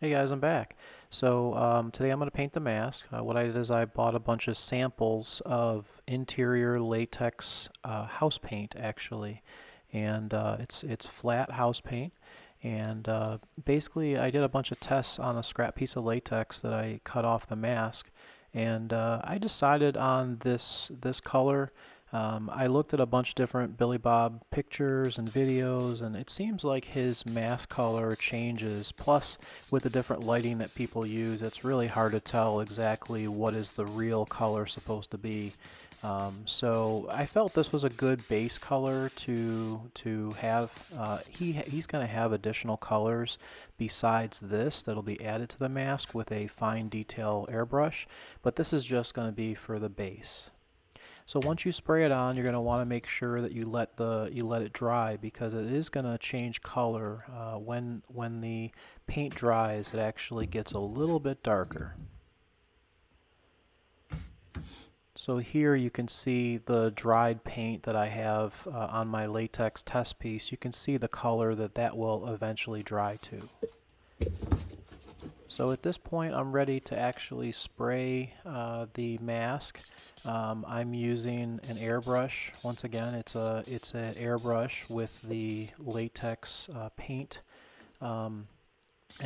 Hey guys, I'm back. So today I'm going to paint the mask. What I did is I bought a bunch of samples of interior latex house paint actually, and it's flat house paint. And basically I did a bunch of tests on a scrap piece of latex that I cut off the mask, and I decided on this color. I looked at a bunch of different Billy Bob pictures and videos, and it seems like his mask color changes. Plus, with the different lighting that people use, it's really hard to tell exactly what is the real color supposed to be. So I felt this was a good base color to have. He's going to have additional colors besides this that'll be added to the mask with a fine detail airbrush, but this is just going to be for the base. So once you spray it on, you're going to want to make sure that you let it dry, because it is going to change color. When the paint dries, it actually gets a little bit darker. So here you can see the dried paint that I have on my latex test piece. You can see the color that will eventually dry to. So at this point I'm ready to actually spray the mask. I'm using an airbrush. Once again, it's an airbrush with the latex paint. And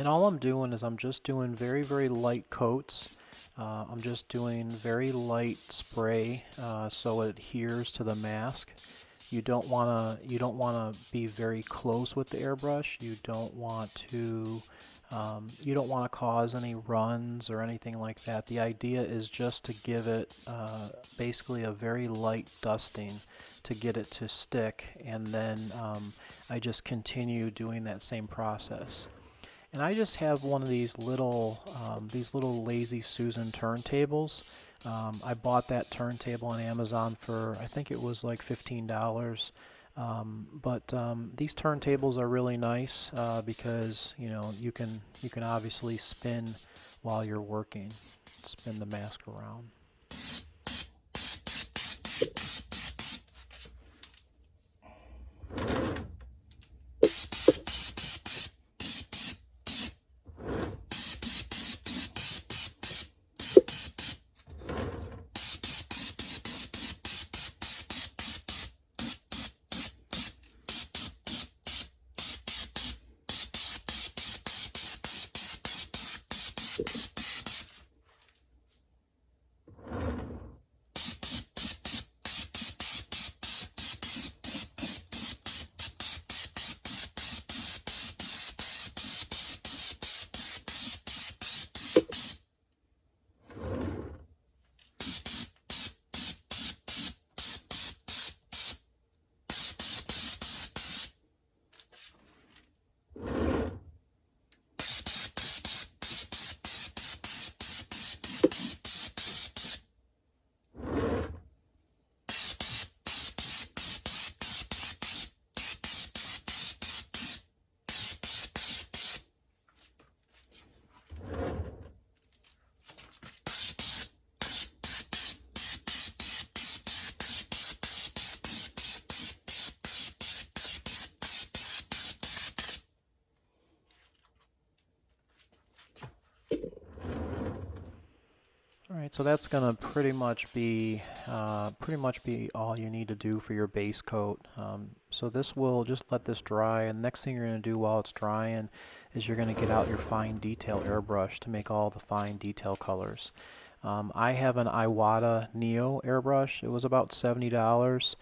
all I'm doing is I'm just doing very, very light coats. I'm just doing very light spray so it adheres to the mask. You don't want to be very close with the airbrush. You don't want to cause any runs or anything like that. The idea is just to give it basically a very light dusting to get it to stick, and then I just continue doing that same process. And I just have one of these little Lazy Susan turntables. I bought that turntable on Amazon for, I think it was like $15. But these turntables are really nice because you can obviously spin while you're working, spin the mask around. Alright, so that's going to pretty much be all you need to do for your base coat. So this will just let this dry, and the next thing you're going to do while it's drying is you're going to get out your fine detail airbrush to make all the fine detail colors. I have an Iwata Neo airbrush. It was about $70.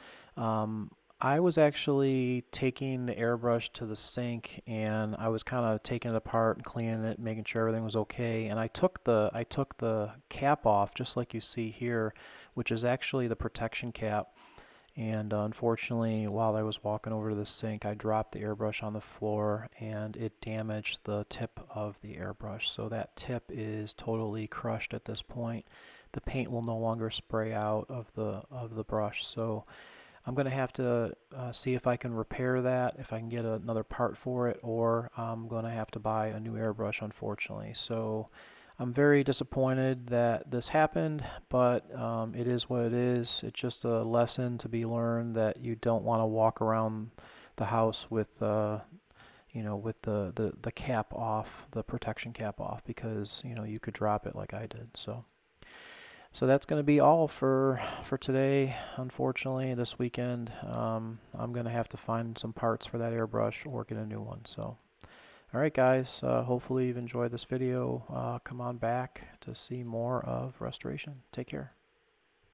I was actually taking the airbrush to the sink, and I was kind of taking it apart and cleaning it, making sure everything was okay. And I took the cap off, just like you see here, which is actually the protection cap. And unfortunately, while I was walking over to the sink, I dropped the airbrush on the floor, and it damaged the tip of the airbrush. So that tip is totally crushed at this point. The paint will no longer spray out of the brush. So I'm going to have to see if I can repair that, if I can get another part for it, or I'm going to have to buy a new airbrush, unfortunately. So I'm very disappointed that this happened, but it is what it is. It's just a lesson to be learned that you don't want to walk around the house with you know, with the cap off, the protection cap off, because, you know, you could drop it like I did. So that's going to be all for today. Unfortunately, this weekend, I'm going to have to find some parts for that airbrush or get a new one. So, all right, guys, hopefully you've enjoyed this video. Come on back to see more of restoration. Take care.